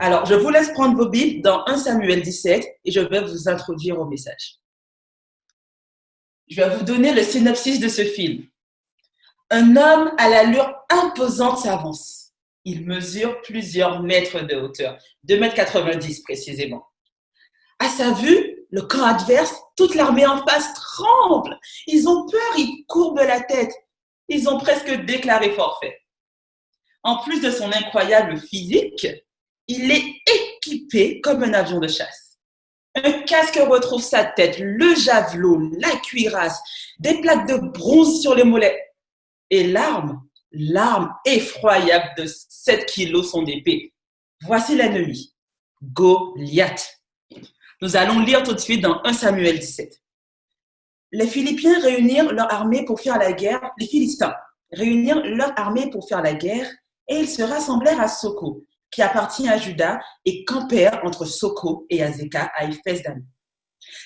Alors, je vous laisse prendre vos Bibles dans 1 Samuel 17 et je vais vous introduire au message. Je vais vous donner le synopsis de ce film. Un homme à l'allure imposante s'avance. Il mesure plusieurs mètres de hauteur, 2,90 m précisément. À sa vue, le camp adverse, toute l'armée en face tremble. Ils ont peur, ils courbent la tête. Ils ont presque déclaré forfait. En plus de son incroyable physique, il est équipé comme un avion de chasse. Un casque retrouve sa tête, le javelot, la cuirasse, des plaques de bronze sur les mollets. Et l'arme effroyable de 7 kilos son épée. Voici l'ennemi, Goliath. Nous allons lire tout de suite dans 1 Samuel 17. Les Philistins réunirent leur armée pour faire la guerre, les Philistins réunirent leur armée pour faire la guerre et ils se rassemblèrent à Soko, qui appartient à Juda, et campèrent entre Soko et Azekah à Éphes-Dammim.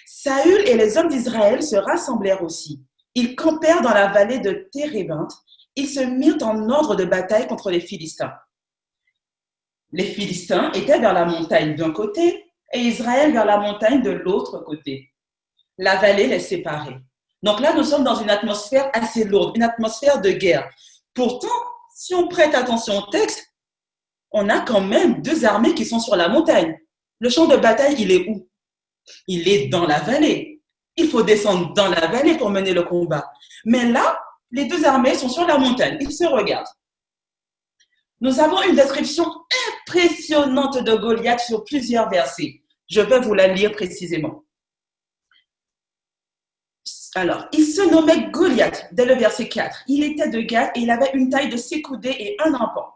Saül et les hommes d'Israël se rassemblèrent aussi. Ils campèrent dans la vallée de Térébinthe. Ils se mirent en ordre de bataille contre les Philistins. Les Philistins étaient vers la montagne d'un côté et Israël vers la montagne de l'autre côté. La vallée les séparait. Donc là, nous sommes dans une atmosphère assez lourde, une atmosphère de guerre. Pourtant, si on prête attention au texte, on a quand même deux armées qui sont sur la montagne. Le champ de bataille, il est où? Il est dans la vallée. Il faut descendre dans la vallée pour mener le combat. Mais là, les deux armées sont sur la montagne. Ils se regardent. Nous avons une description impressionnante de Goliath sur plusieurs versets. Je vais vous la lire précisément. Alors, il se nommait Goliath dès le verset 4. Il était de Gath et il avait une taille de 6 coudées et un arpent.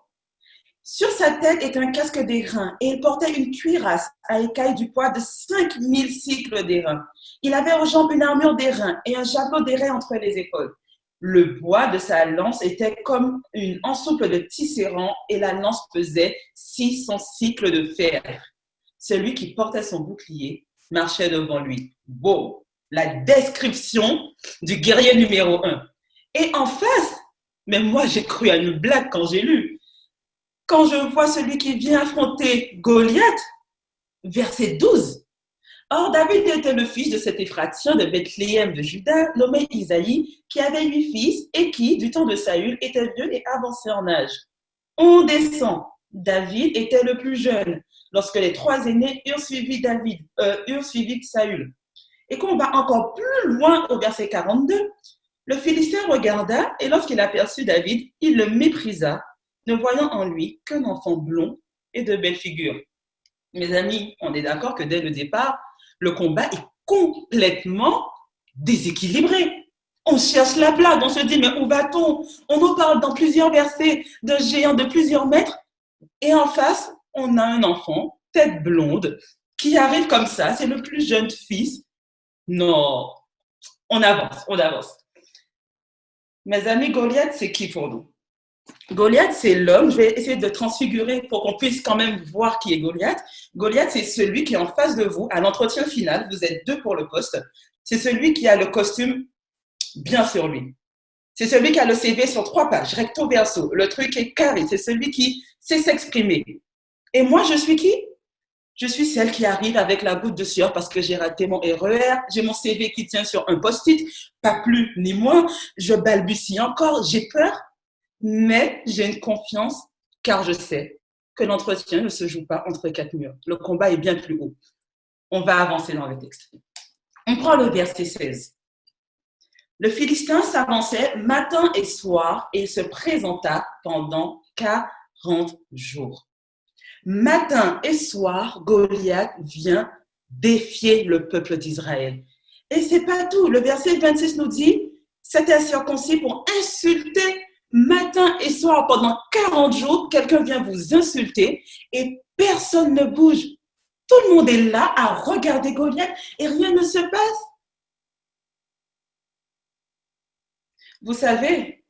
Sur sa tête est un casque d'airain et il portait une cuirasse à écailles du poids de 5000 cycles d'airain. Il avait aux jambes une armure d'airain et un javelot d'airain entre les épaules. Le bois de sa lance était comme une ensouple de tisserand et la lance pesait 600 cycles de fer. Celui qui portait son bouclier marchait devant lui. Bon, la description du guerrier numéro 1. Et en face, mais moi j'ai cru à une blague quand j'ai lu. Quand je vois celui qui vient affronter Goliath, verset 12. Or, David était le fils de cet Éphratien de Bethléem de Juda, nommé Isaïe, qui avait 8 fils et qui, du temps de Saül, était vieux et avancé en âge. On descend. David était le plus jeune, lorsque les 3 aînés eurent suivi Saül. Et qu'on va encore plus loin au verset 42, le Philistin regarda et lorsqu'il aperçut David, il le méprisa, ne voyant en lui qu'un enfant blond et de belle figure. Mes amis, on est d'accord que dès le départ, le combat est complètement déséquilibré. On cherche la blague, on se dit, mais où va-t-on? On nous parle dans plusieurs versets d'un géant de plusieurs mètres, et en face, on a un enfant, tête blonde, qui arrive comme ça, c'est le plus jeune fils. Non, on avance. Mes amis, Goliath, c'est qui pour nous? Goliath, c'est l'homme, je vais essayer de transfigurer pour qu'on puisse quand même voir qui est Goliath. Goliath, c'est celui qui est en face de vous à l'entretien final, vous êtes 2 pour le poste. C'est celui qui a le costume bien sur lui. C'est celui qui a le CV sur 3 pages, recto verso. Le truc est carré, c'est celui qui sait s'exprimer. Et moi, je suis qui? Je suis celle qui arrive avec la goutte de sueur parce que j'ai raté mon RER, j'ai mon CV qui tient sur un post-it, pas plus ni moins, je balbutie encore, j'ai peur. Mais j'ai une confiance car je sais que l'entretien ne se joue pas entre 4 murs. Le combat est bien plus haut. On va avancer dans le texte. On prend le verset 16. Le Philistin s'avançait matin et soir et il se présenta pendant 40 jours. Matin et soir, Goliath vient défier le peuple d'Israël. Et c'est pas tout. Le verset 26 nous dit, c'était circoncis pour insulter matin et soir, pendant 40 jours, quelqu'un vient vous insulter et personne ne bouge. Tout le monde est là à regarder Goliath et rien ne se passe. Vous savez,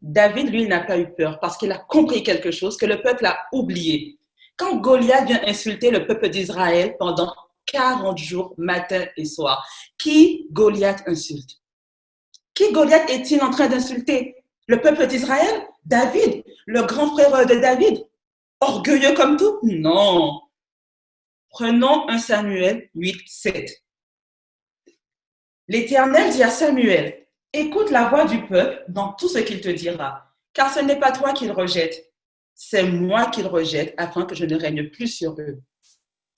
David, lui, n'a pas eu peur parce qu'il a compris quelque chose que le peuple a oublié. Quand Goliath vient insulter le peuple d'Israël pendant 40 jours, matin et soir, qui Goliath insulte? Qui Goliath est-il en train d'insulter? Le peuple d'Israël? David, le grand frère de David. Orgueilleux comme tout? Non. Prenons 1 Samuel 8, 7. L'Éternel dit à Samuel, écoute la voix du peuple dans tout ce qu'il te dira, car ce n'est pas toi qu'il rejette, c'est moi qu'il rejette afin que je ne règne plus sur eux.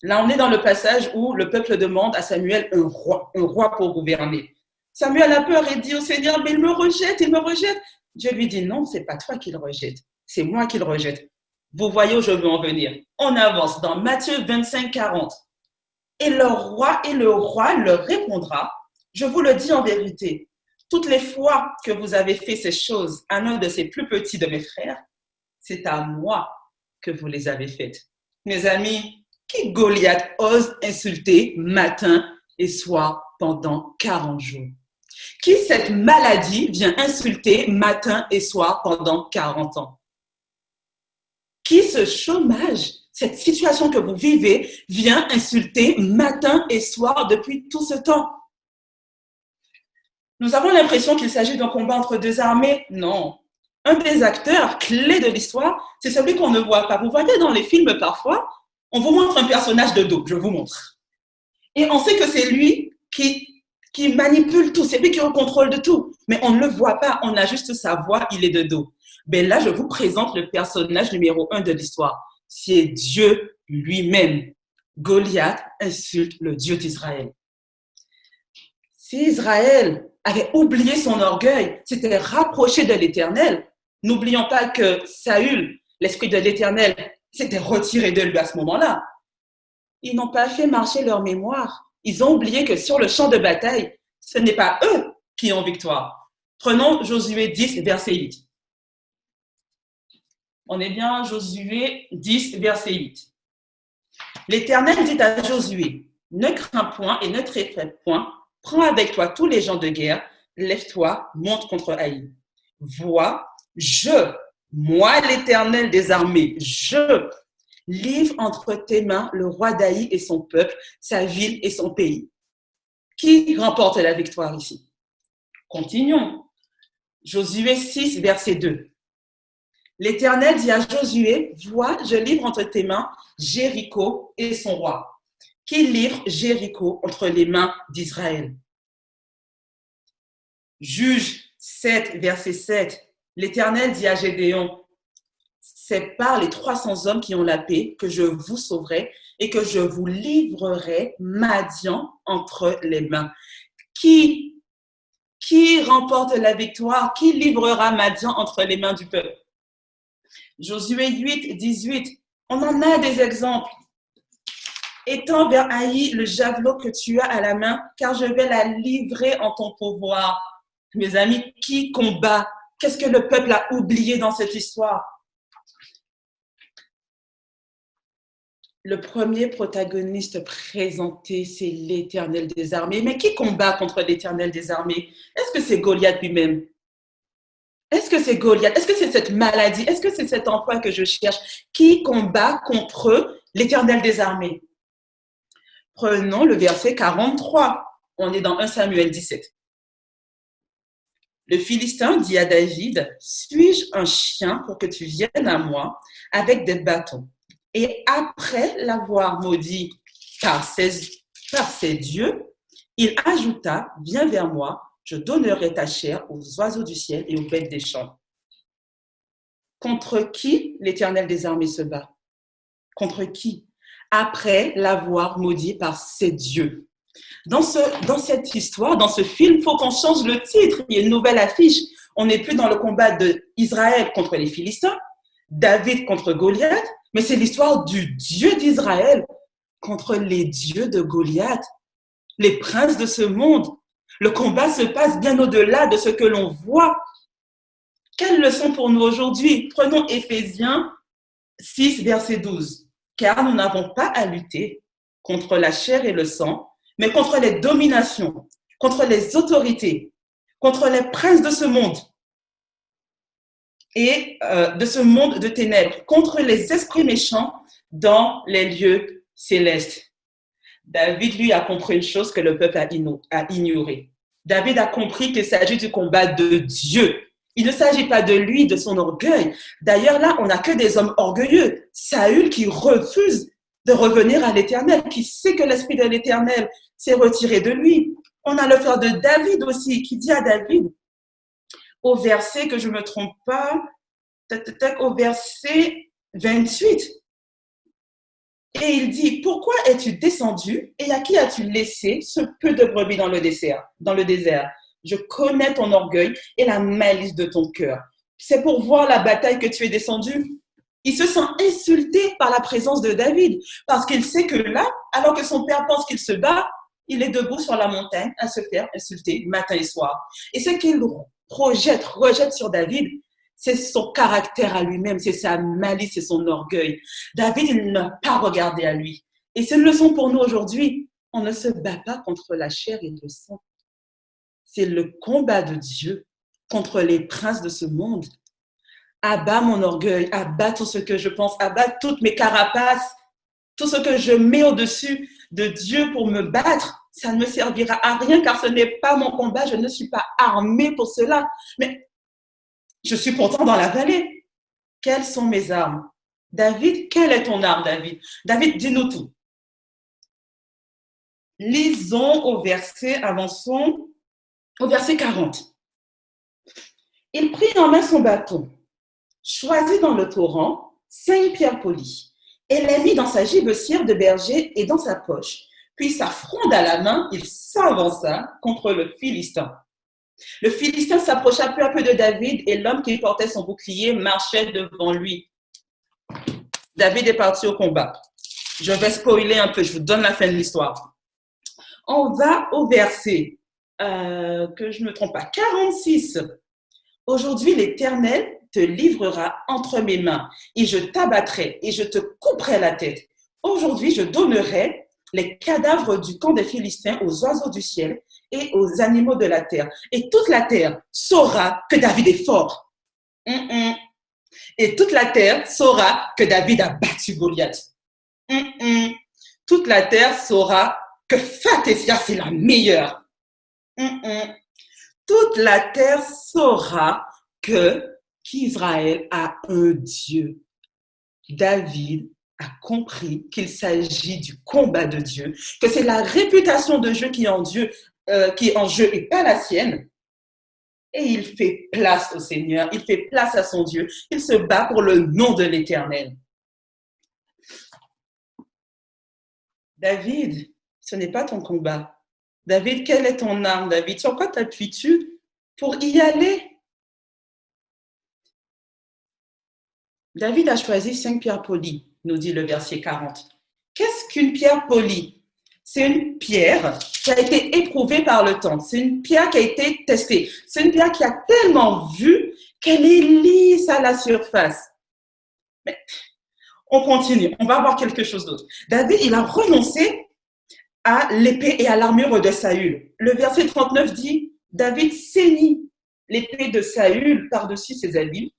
Là, on est dans le passage où le peuple demande à Samuel un roi pour gouverner. Samuel a peur et dit au Seigneur, mais il me rejette, il me rejette. Dieu lui dit, non, c'est pas toi qu'il rejette, c'est moi qu'il rejette. Vous voyez où je veux en venir. On avance dans Matthieu 25, 40. Et le roi leur répondra, je vous le dis en vérité, toutes les fois que vous avez fait ces choses à l'un de ces plus petits de mes frères, c'est à moi que vous les avez faites. Mes amis, qui Goliath ose insulter matin et soir pendant 40 jours? Qui cette maladie vient insulter matin et soir pendant 40 ans? Qui ce chômage, cette situation que vous vivez, vient insulter matin et soir depuis tout ce temps? Nous avons l'impression qu'il s'agit d'un combat entre deux armées. Non. Un des acteurs clés de l'histoire, c'est celui qu'on ne voit pas. Vous voyez dans les films parfois, on vous montre un personnage de dos, je vous montre. Et on sait que c'est lui qui manipule tout, c'est lui qui est au contrôle de tout. Mais on ne le voit pas, on a juste sa voix, il est de dos. Ben là, je vous présente le personnage numéro 1 de l'histoire. C'est Dieu lui-même. Goliath insulte le Dieu d'Israël. Si Israël avait oublié son orgueil, s'était rapproché de l'Éternel, n'oublions pas que Saül, l'Esprit de l'Éternel, s'était retiré de lui à ce moment-là. Ils n'ont pas fait marcher leur mémoire. Ils ont oublié que sur le champ de bataille, ce n'est pas eux qui ont victoire. Prenons Josué 10, verset 8. On est bien Josué 10, verset 8. L'Éternel dit à Josué, ne crains point et ne t'effraie point, prends avec toi tous les gens de guerre, lève-toi, monte contre Haï. Vois, moi l'Éternel des armées, je livre entre tes mains le roi d'Haï et son peuple, sa ville et son pays. Qui remporte la victoire ici? Continuons. Josué 6, verset 2. L'Éternel dit à Josué, vois, je livre entre tes mains Jéricho et son roi. Qui livre Jéricho entre les mains d'Israël? Juge 7, verset 7. L'Éternel dit à Gédéon, c'est par les 300 hommes qui ont la paix que je vous sauverai et que je vous livrerai Madian entre les mains. Qui remporte la victoire? Qui livrera Madian entre les mains du peuple? Josué 8, 18. On en a des exemples. Étends vers Haï le javelot que tu as à la main, car je vais la livrer en ton pouvoir. Mes amis, qui combat? Qu'est-ce que le peuple a oublié dans cette histoire? Le premier protagoniste présenté, c'est l'Éternel des armées. Mais qui combat contre l'Éternel des armées? Est-ce que c'est Goliath lui-même? Est-ce que c'est Goliath? Est-ce que c'est cette maladie? Est-ce que c'est cet emploi que je cherche? Qui combat contre l'Éternel des armées? Prenons le verset 43. On est dans 1 Samuel 17. Le Philistin dit à David, suis-je un chien pour que tu viennes à moi avec des bâtons? Et après l'avoir maudit par ses dieux, il ajouta, viens vers moi, je donnerai ta chair aux oiseaux du ciel et aux bêtes des champs. Contre qui l'Éternel des armées se bat? Contre qui? Après l'avoir maudit par ses dieux. Dans cette histoire, dans ce film, il faut qu'on change le titre. Il y a une nouvelle affiche. On n'est plus dans le combat d'Israël contre les Philistins, David contre Goliath, mais c'est l'histoire du Dieu d'Israël contre les dieux de Goliath, les princes de ce monde. Le combat se passe bien au-delà de ce que l'on voit. Quelle leçon pour nous aujourd'hui? Prenons Éphésiens 6, verset 12. Car nous n'avons pas à lutter contre la chair et le sang, mais contre les dominations, contre les autorités, contre les princes de ce monde et de ce monde de ténèbres, contre les esprits méchants dans les lieux célestes. David, lui, a compris une chose que le peuple a ignorée. David a compris qu'il s'agit du combat de Dieu. Il ne s'agit pas de lui, de son orgueil. D'ailleurs, là, on n'a que des hommes orgueilleux. Saül qui refuse de revenir à l'Éternel, qui sait que l'Esprit de l'Éternel s'est retiré de lui. On a le frère de David aussi, qui dit à David, au verset, que je ne me trompe pas, au verset 28, et il dit, pourquoi es-tu descendu et à qui as-tu laissé ce peu de brebis dans le désert? Je connais ton orgueil et la malice de ton cœur. C'est pour voir la bataille que tu es descendu. Il se sent insulté par la présence de David parce qu'il sait que là, alors que son père pense qu'il se bat, il est debout sur la montagne à se faire insulter matin et soir. Et ce qu'il rejette sur David, c'est son caractère à lui-même, c'est sa malice, c'est son orgueil. David, il n'a pas regardé à lui. Et c'est une leçon pour nous aujourd'hui. On ne se bat pas contre la chair et le sang. C'est le combat de Dieu contre les princes de ce monde. Abat mon orgueil, abat tout ce que je pense, abat toutes mes carapaces, tout ce que je mets au-dessus de Dieu pour me battre. Ça ne me servira à rien car ce n'est pas mon combat, je ne suis pas armée pour cela. Mais je suis pourtant dans la vallée. Quelles sont mes armes? David, quelle est ton arme, David? David, dis-nous tout. Lisons avançons au verset 40. Il prit en main son bâton, choisit dans le torrent 5 pierres polies, et les mit dans sa gibecière de berger et dans sa poche. Puis sa fronde à la main, il s'avança contre le Philistin. Le Philistin s'approcha peu à peu de David et l'homme qui portait son bouclier marchait devant lui. David est parti au combat. Je vais spoiler un peu, je vous donne la fin de l'histoire. On va au verset, que je ne me trompe pas, 46. Aujourd'hui, l'Éternel te livrera entre mes mains et je t'abattrai et je te couperai la tête. Aujourd'hui, je donnerai les cadavres du camp des Philistins aux oiseaux du ciel et aux animaux de la terre. Et toute la terre saura que David est fort. Et toute la terre saura que David a battu Goliath. Toute la terre saura que Phatésia, c'est la meilleure. Toute la terre saura qu'Israël a un Dieu. David a compris qu'il s'agit du combat de Dieu, que c'est la réputation de Dieu qui est en jeu et pas la sienne. Et il fait place au Seigneur, il fait place à son Dieu, il se bat pour le nom de l'Éternel. David, ce n'est pas ton combat. David, quelle est ton arme, David? Sur quoi t'appuies-tu pour y aller? David a choisi 5 pierres polies, nous dit le verset 40. Qu'est-ce qu'une pierre polie? C'est une pierre qui a été éprouvée par le temps. C'est une pierre qui a été testée. C'est une pierre qui a tellement vu qu'elle est lisse à la surface. Mais on continue, on va voir quelque chose d'autre. David, il a renoncé à l'épée et à l'armure de Saül. Le verset 39 dit, David ceignit l'épée de Saül par-dessus ses habits,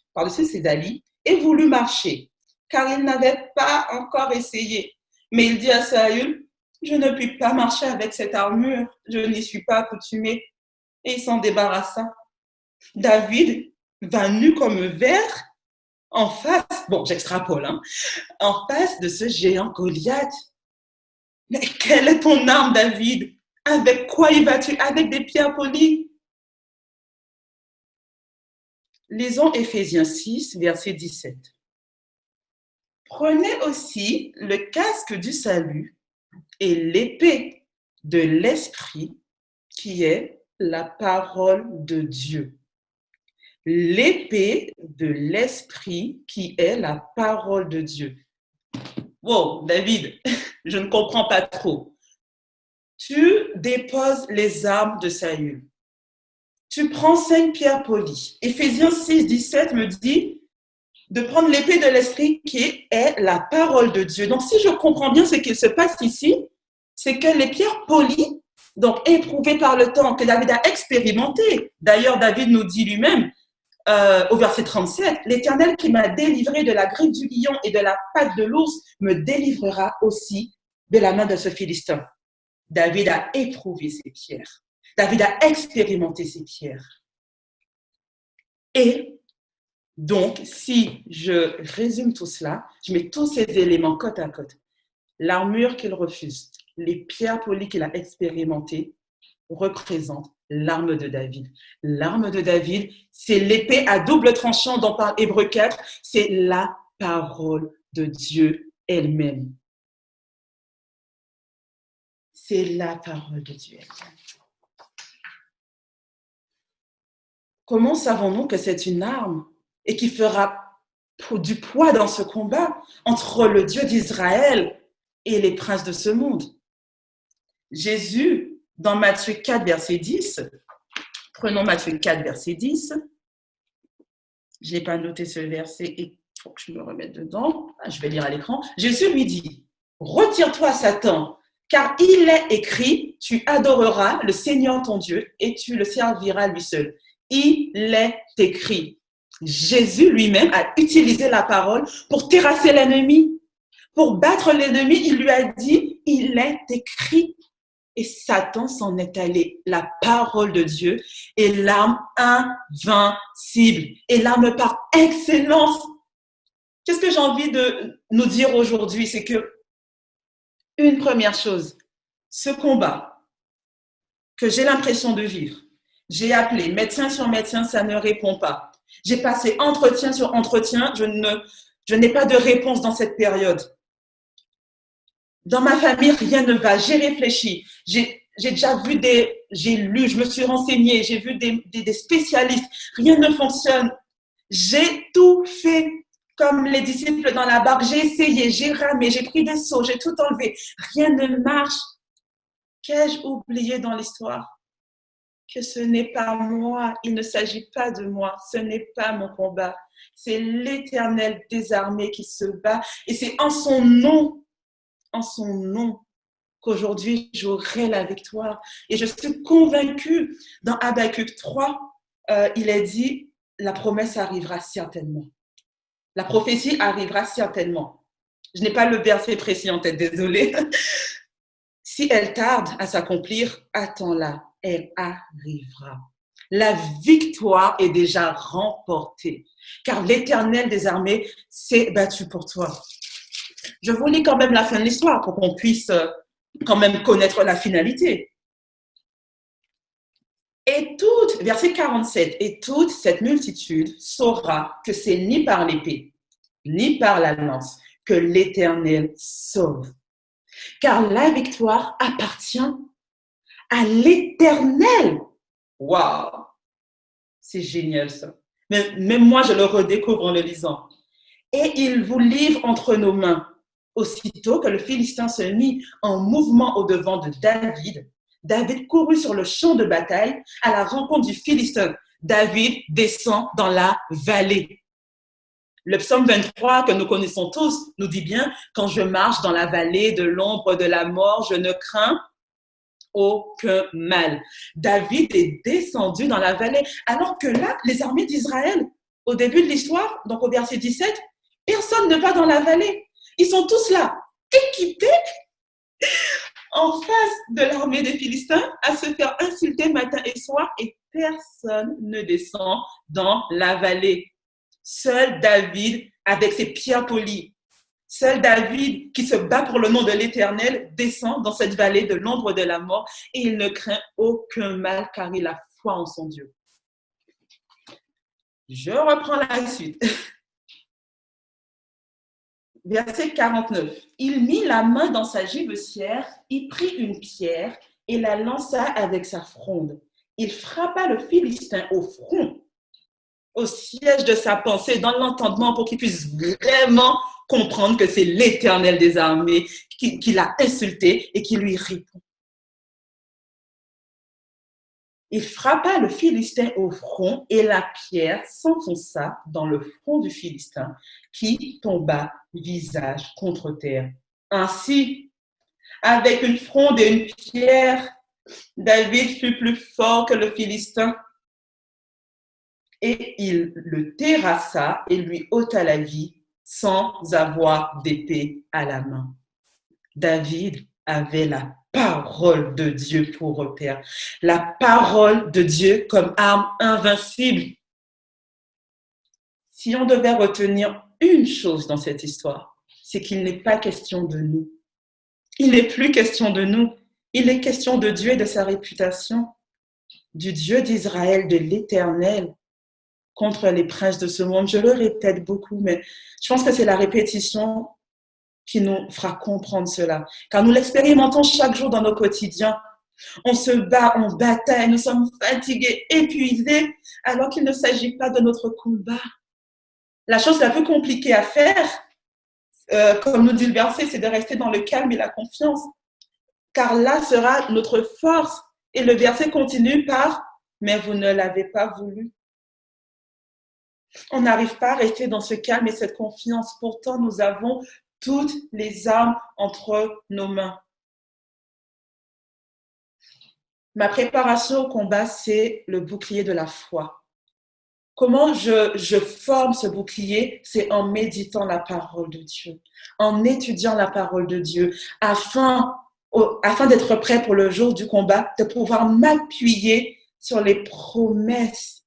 et voulut marcher, car il n'avait pas encore essayé. Mais il dit à Saül, je ne puis pas marcher avec cette armure, je n'y suis pas accoutumé. Et il s'en débarrassa. David va nu comme verre en face, bon, j'extrapole, en face de ce géant Goliath. Mais quelle est ton arme, David? Avec quoi y vas-tu? Avec des pierres polies? Lisons Éphésiens 6, verset 17. Prenez aussi le casque du salut et l'épée de l'esprit qui est la parole de Dieu. L'épée de l'esprit qui est la parole de Dieu. Wow, David, je ne comprends pas trop. Tu déposes les armes de Saül. Tu prends 5 pierres polies. Éphésiens 6, 17 me dit de prendre l'épée de l'esprit qui est la parole de Dieu. Donc, si je comprends bien ce qu'il se passe ici, c'est que les pierres polies, donc éprouvées par le temps, que David a expérimenté. D'ailleurs, David nous dit lui-même, au verset 37, l'Éternel qui m'a délivré de la griffe du lion et de la patte de l'ours me délivrera aussi de la main de ce Philistin. David a éprouvé ces pierres. David a expérimenté ces pierres. Et donc, si je résume tout cela, je mets tous ces éléments côte à côte. L'armure qu'il refuse, les pierres polies qu'il a expérimentées représentent l'arme de David. L'arme de David, c'est l'épée à double tranchant dont parle Hébreux 4, c'est la parole de Dieu elle-même. C'est la parole de Dieu elle-même. Comment savons-nous que c'est une arme et qui fera du poids dans ce combat entre le Dieu d'Israël et les princes de ce monde? Jésus, dans Matthieu 4, verset 10, prenons Matthieu 4, verset 10. Je n'ai pas noté ce verset et il faut que je me remette dedans. Je vais lire à l'écran. Jésus lui dit, « Retire-toi, Satan, car il est écrit, tu adoreras le Seigneur ton Dieu et tu le serviras lui seul. » Il est écrit. Jésus lui-même a utilisé la parole pour terrasser l'ennemi. Pour battre l'ennemi, il lui a dit, il est écrit. Et Satan s'en est allé. La parole de Dieu est l'arme invincible et l'arme par excellence. Qu'est-ce que j'ai envie de nous dire aujourd'hui? C'est que, une première chose, ce combat que j'ai l'impression de vivre, j'ai appelé médecin sur médecin, ça ne répond pas. J'ai passé entretien sur entretien, je n'ai pas de réponse dans cette période. Dans ma famille, rien ne va. J'ai réfléchi. J'ai déjà vu j'ai lu, je me suis renseignée, j'ai vu des spécialistes. Rien ne fonctionne. J'ai tout fait comme les disciples dans la barque. J'ai essayé, j'ai ramé, j'ai pris des seaux, j'ai tout enlevé. Rien ne marche. Qu'ai-je oublié dans l'histoire? Que ce n'est pas moi. Il ne s'agit pas de moi. Ce n'est pas mon combat. C'est l'Éternel des armées qui se bat. Et c'est en son nom qu'aujourd'hui j'aurai la victoire. Et je suis convaincue, dans Habakkuk 3, il est dit, la promesse arrivera certainement. La prophétie arrivera certainement. Je n'ai pas le verset précis en tête, désolée. Si elle tarde à s'accomplir, attends-la, elle arrivera. La victoire est déjà remportée, car l'Éternel des armées s'est battu pour toi. Je vous lis quand même la fin de l'histoire pour qu'on puisse quand même connaître la finalité. Et toute, verset 47, et toute cette multitude saura que c'est ni par l'épée, ni par la lance que l'Éternel sauve. Car la victoire appartient à l'Éternel. Waouh! C'est génial ça. Même moi, je le redécouvre en le lisant. Et il vous livre entre nos mains. Aussitôt que le Philistin se mit en mouvement au-devant de David, David courut sur le champ de bataille à la rencontre du Philistin. David descend dans la vallée. Le psaume 23 que nous connaissons tous nous dit bien, quand je marche dans la vallée de l'ombre de la mort, je ne crains aucun mal. David est descendu dans la vallée, alors que là, les armées d'Israël, au début de l'histoire, donc au verset 17, personne ne va dans la vallée. Ils sont tous là, équipés, en face de l'armée des Philistins, à se faire insulter matin et soir, et personne ne descend dans la vallée. Seul David, avec ses pierres polies, seul David, qui se bat pour le nom de l'Éternel, descend dans cette vallée de l'ombre de la mort, et il ne craint aucun mal, car il a foi en son Dieu. Je reprends la suite. Verset 49. Il mit la main dans sa gibecière, il prit une pierre et la lança avec sa fronde. Il frappa le Philistin au front, au siège de sa pensée, dans l'entendement, pour qu'il puisse vraiment comprendre que c'est l'Éternel des armées qui l'a insulté et qui lui répond. Il frappa le Philistin au front et la pierre s'enfonça dans le front du Philistin qui tomba visage contre terre. Ainsi, avec une fronde et une pierre, David fut plus fort que le Philistin et il le terrassa et lui ôta la vie sans avoir d'épée à la main. David avait la parole de Dieu pour repère. La parole de Dieu comme arme invincible. Si on devait retenir une chose dans cette histoire, c'est qu'il n'est pas question de nous. Il n'est plus question de nous. Il est question de Dieu et de sa réputation, du Dieu d'Israël, de l'Éternel, contre les princes de ce monde. Je le répète beaucoup, mais je pense que c'est la répétition qui nous fera comprendre cela. Car nous l'expérimentons chaque jour dans nos quotidiens. On se bat, on bataille, nous sommes fatigués, épuisés, alors qu'il ne s'agit pas de notre combat. La chose la plus compliquée à faire, comme nous dit le verset, c'est de rester dans le calme et la confiance. Car là sera notre force. Et le verset continue par « mais vous ne l'avez pas voulu ». On n'arrive pas à rester dans ce calme et cette confiance. Pourtant, nous avons toutes les armes entre nos mains. Ma préparation au combat, c'est le bouclier de la foi. Comment je forme ce bouclier? C'est en méditant la parole de Dieu, en étudiant la parole de Dieu, afin d'être prêt pour le jour du combat, de pouvoir m'appuyer sur les promesses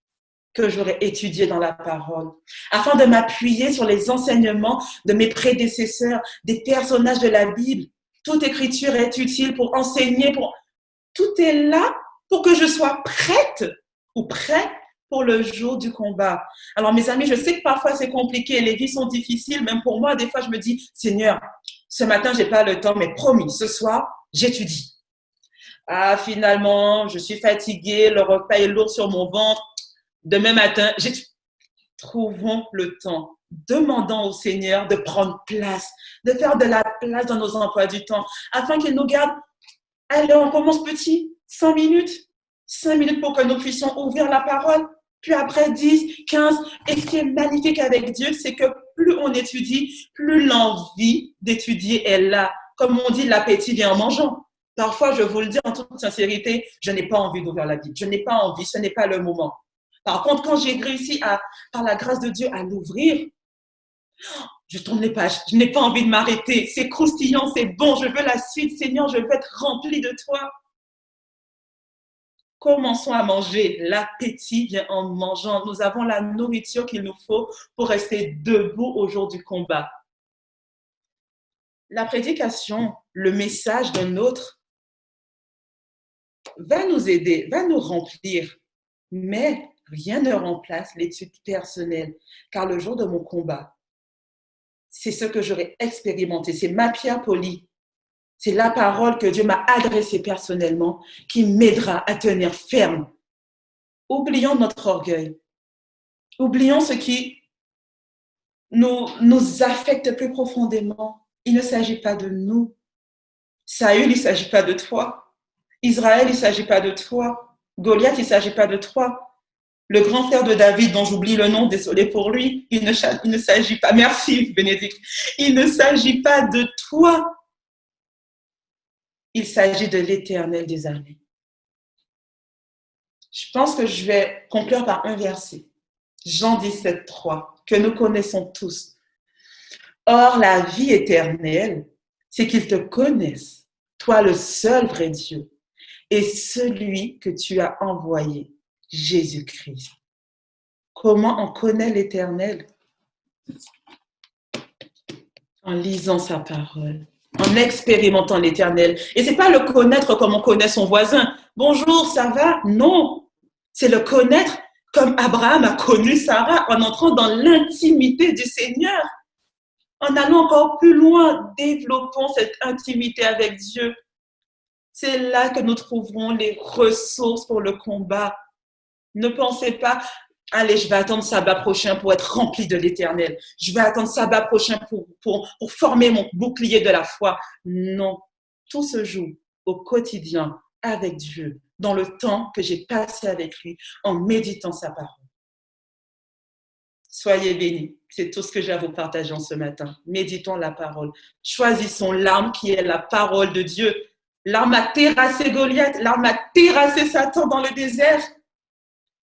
que j'aurais étudiées dans la parole, afin de m'appuyer sur les enseignements de mes prédécesseurs, des personnages de la Bible. Toute écriture est utile pour enseigner, tout est là pour que je sois prête ou prêt pour le jour du combat. Alors, mes amis, je sais que parfois c'est compliqué, les vies sont difficiles, même pour moi, des fois je me dis, Seigneur, ce matin, j'ai pas le temps, mais promis, ce soir, j'étudie. Ah, finalement, je suis fatiguée, le repas est lourd sur mon ventre. Demain matin, trouvons le temps, demandons au Seigneur de prendre place, de faire de la place dans nos emplois du temps, afin qu'il nous garde. Allez, on commence petit, 5 minutes. 5 minutes pour que nous puissions ouvrir la parole. Puis après 10, 15. Et ce qui est magnifique avec Dieu, c'est que plus on étudie, plus l'envie d'étudier est là. Comme on dit, l'appétit vient en mangeant. Parfois, je vous le dis en toute sincérité, je n'ai pas envie d'ouvrir la Bible. Je n'ai pas envie, ce n'est pas le moment. Par contre, quand j'ai réussi par la grâce de Dieu à l'ouvrir, je tourne les pages. Je n'ai pas envie de m'arrêter. C'est croustillant, c'est bon. Je veux la suite. Seigneur, je veux être rempli de toi. Commençons à manger. L'appétit vient en mangeant. Nous avons la nourriture qu'il nous faut pour rester debout au jour du combat. La prédication, le message d'un autre, va nous aider, va nous remplir. Mais rien ne remplace l'étude personnelle. Car le jour de mon combat, c'est ce que j'aurais expérimenté. C'est ma pierre polie. C'est la parole que Dieu m'a adressée personnellement qui m'aidera à tenir ferme. Oublions notre orgueil. Oublions ce qui nous affecte plus profondément. Il ne s'agit pas de nous. Saül, il ne s'agit pas de toi. Israël, il ne s'agit pas de toi. Goliath, il ne s'agit pas de toi. Le grand frère de David, dont j'oublie le nom, désolé pour lui, il ne s'agit pas, merci Bénédicte, il ne s'agit pas de toi. Il s'agit de l'Éternel des armées. Je pense que je vais conclure par un verset. Jean 17, 3, que nous connaissons tous. Or, la vie éternelle, c'est qu'ils te connaissent, toi le seul vrai Dieu, et celui que tu as envoyé, Jésus-Christ. Comment on connaît l'Éternel? En lisant sa parole, en expérimentant l'Éternel. Et c'est pas le connaître comme on connaît son voisin. Bonjour, ça va? Non. C'est le connaître comme Abraham a connu Sarah, en entrant dans l'intimité du Seigneur. En allant encore plus loin, développons cette intimité avec Dieu. C'est là que nous trouverons les ressources pour le combat. Ne pensez pas, allez, je vais attendre sabbat prochain pour être rempli de l'Éternel. Je vais attendre sabbat prochain pour former mon bouclier de la foi. Non, tout se joue au quotidien avec Dieu, dans le temps que j'ai passé avec lui, en méditant sa parole. Soyez bénis. C'est tout ce que j'ai à vous partager en ce matin. Méditons la parole. Choisissons l'arme qui est la parole de Dieu. L'arme a terrassé Goliath, l'arme a terrassé Satan dans le désert.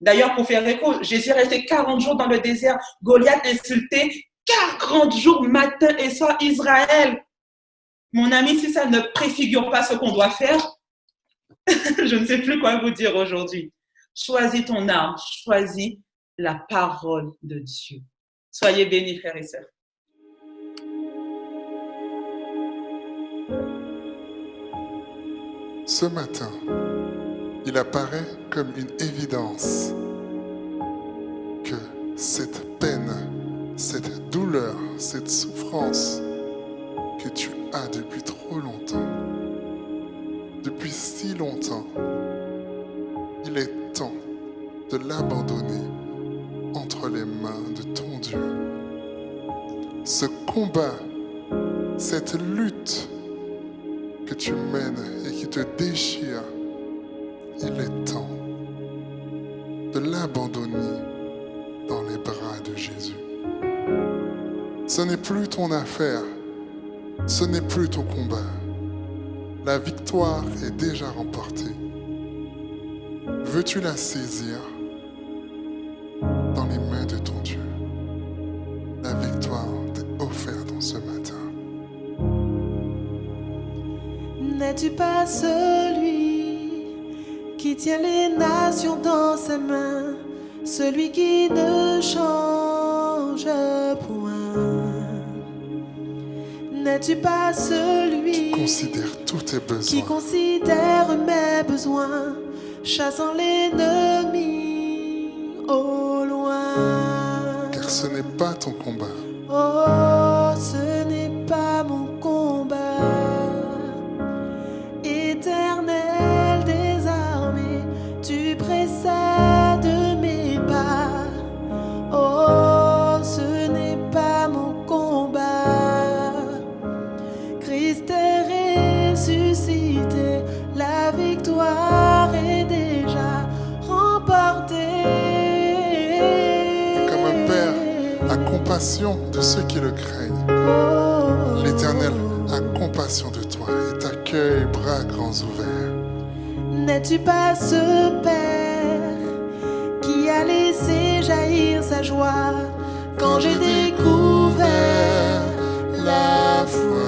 D'ailleurs, pour faire écho, Jésus est resté 40 jours dans le désert. Goliath insulté 40 jours matin et soir Israël. Mon ami, si ça ne préfigure pas ce qu'on doit faire, je ne sais plus quoi vous dire aujourd'hui. Choisis ton arme, choisis la parole de Dieu. Soyez bénis, frères et sœurs. Ce matin, il apparaît comme une évidence que cette peine, cette douleur, cette souffrance que tu as depuis trop longtemps, depuis si longtemps, il est temps de l'abandonner entre les mains de ton Dieu. Ce combat, cette lutte que tu mènes et qui te déchire, il est temps de l'abandonner dans les bras de Jésus. Ce n'est plus ton affaire, ce n'est plus ton combat. La victoire est déjà remportée. Veux-tu la saisir dans les mains de ton Dieu? La victoire t'est offerte en ce matin. N'es-tu pas celui qui tient les nations dans ses mains, celui qui ne change point? N'es-tu pas celui qui considère tous tes besoins, qui considère mes besoins, chassant l'ennemi au loin? car ce n'est pas ton combat. Oh, ce n'est pas mon combat. Éternel des armées, tu précèdes mes pas. Oh, ce n'est pas mon combat. Christ est ressuscité, la victoire est déjà remportée. Comme un père a compassion de ceux qui le craignent, l'Éternel a compassion de toi et t'accueille bras grands ouverts. N'es-tu pas ce Père qui a laissé jaillir sa joie quand j'ai découvert la foi?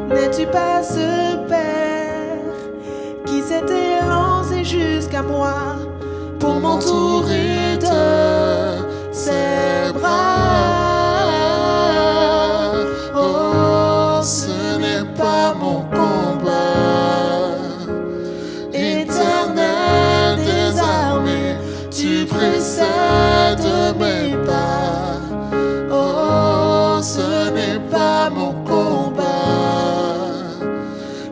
N'es-tu pas ce Père qui s'était lancé jusqu'à moi pour m'entourer de ses bras? Oh, ce n'est pas mon combat. Éternel des armées, tu précèdes mes pas. Oh, ce n'est pas mon combat.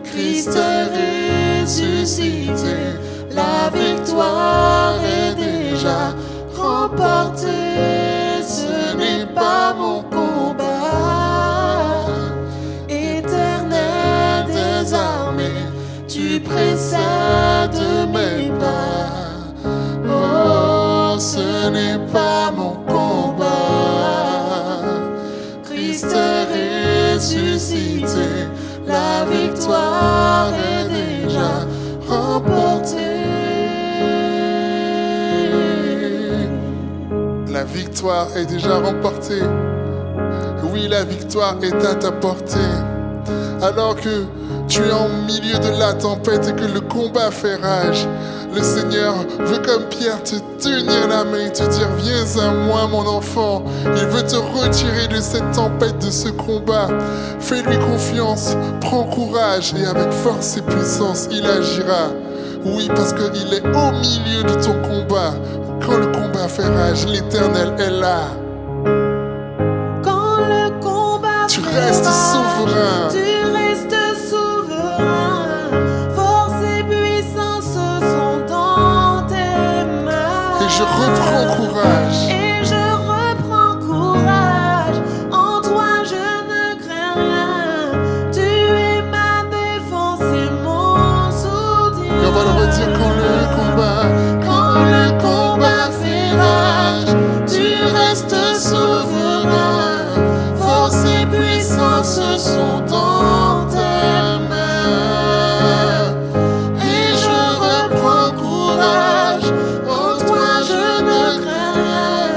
Christ est ressuscité, la victoire est déjà remportée. Ce n'est pas mon combat. Éternel des armées, tu précèdes mes pas. Oh, ce n'est pas mon combat. Christ est ressuscité, la victoire est déjà remportée. La victoire est déjà remportée. Oui, la victoire est à ta portée. Alors que tu es en milieu de la tempête et que le combat fait rage, le Seigneur veut comme Pierre te tenir la main et te dire: viens à moi mon enfant. Il veut te retirer de cette tempête, de ce combat. Fais-lui confiance, prends courage et avec force et puissance il agira. Oui, parce qu'il est au milieu de ton combat. Quand le combat fait rage, l'Éternel est là. Quand le combat Tu fait restes rage, souverain. tu restes souverain. Force et puissance sont dans tes mains. Et je reprends courage. Et je reprends courage. En toi je ne crains rien. Tu es ma défense et mon soutien. Et on va le redire: quand le combat fait rage, tu restes souverain. Force et puissance sont dans tes mains. Et je reprends courage. En toi je ne crains rien.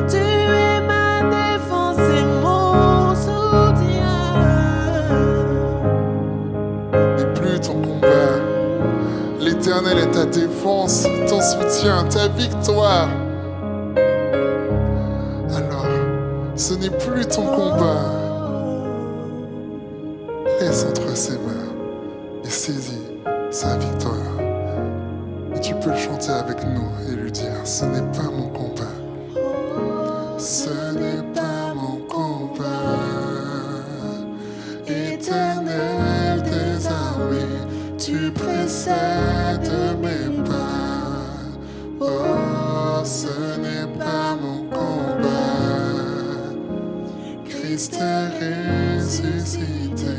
Tu es ma défense et mon soutien. n'est plus ton combat. L'Éternel est ta défense, ton soutien, ta victoire. Ce n'est plus ton combat. Laisse entre ses mains et saisis sa victoire. Et tu peux le chanter avec nous et lui dire, ce n'est pas mon combat. Ce n'est pas mon combat. Éternel des armées, tu précèdes mes pas. Oh, ce n'est pas mon combat. Christ est ressuscité,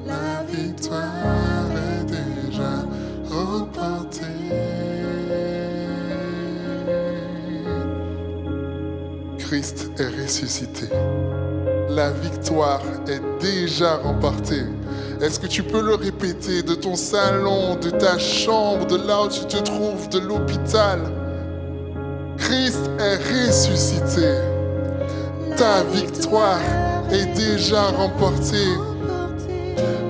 la victoire est déjà remportée. Christ est ressuscité. La victoire est déjà remportée. Est-ce que tu peux le répéter de ton salon, de ta chambre, de là où tu te trouves, de l'hôpital? Christ est ressuscité. Ta victoire est déjà remportée.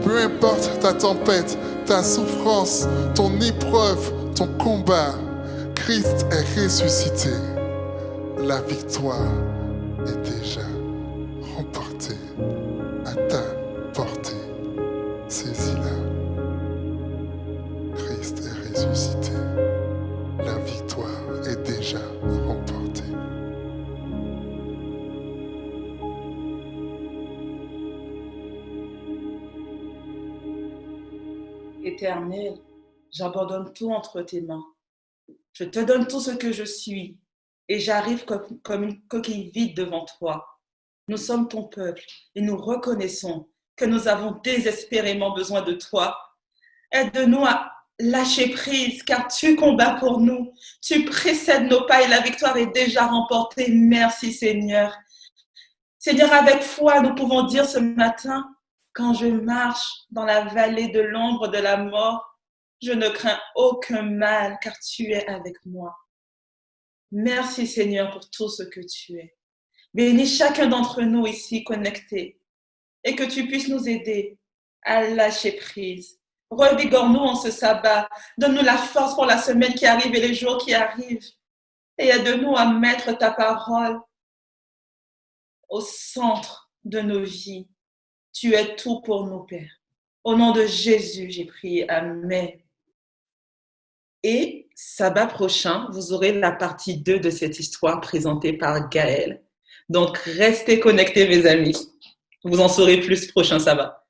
Peu importe ta tempête, ta souffrance, ton épreuve, ton combat, Christ est ressuscité. La victoire est déjà remportée à ta portée. Saisis-la. Christ est ressuscité. La victoire est déjà remportée. Éternel, j'abandonne tout entre tes mains. Je te donne tout ce que je suis et j'arrive comme une coquille vide devant toi. Nous sommes ton peuple et nous reconnaissons que nous avons désespérément besoin de toi. Aide-nous à lâcher prise car tu combats pour nous. Tu précèdes nos pas et la victoire est déjà remportée. Merci Seigneur. Seigneur, avec foi, nous pouvons dire ce matin, quand je marche dans la vallée de l'ombre de la mort, je ne crains aucun mal car tu es avec moi. Merci Seigneur pour tout ce que tu es. Bénis chacun d'entre nous ici connectés et que tu puisses nous aider à lâcher prise. Revigore-nous en ce sabbat. Donne-nous la force pour la semaine qui arrive et les jours qui arrivent. Et aide-nous à mettre ta parole au centre de nos vies. Tu es tout pour nous, Père. Au nom de Jésus, j'ai prié. Amen. Et sabbat prochain, vous aurez la partie 2 de cette histoire présentée par Gaël. Donc, restez connectés, mes amis. Vous en saurez plus prochain sabbat.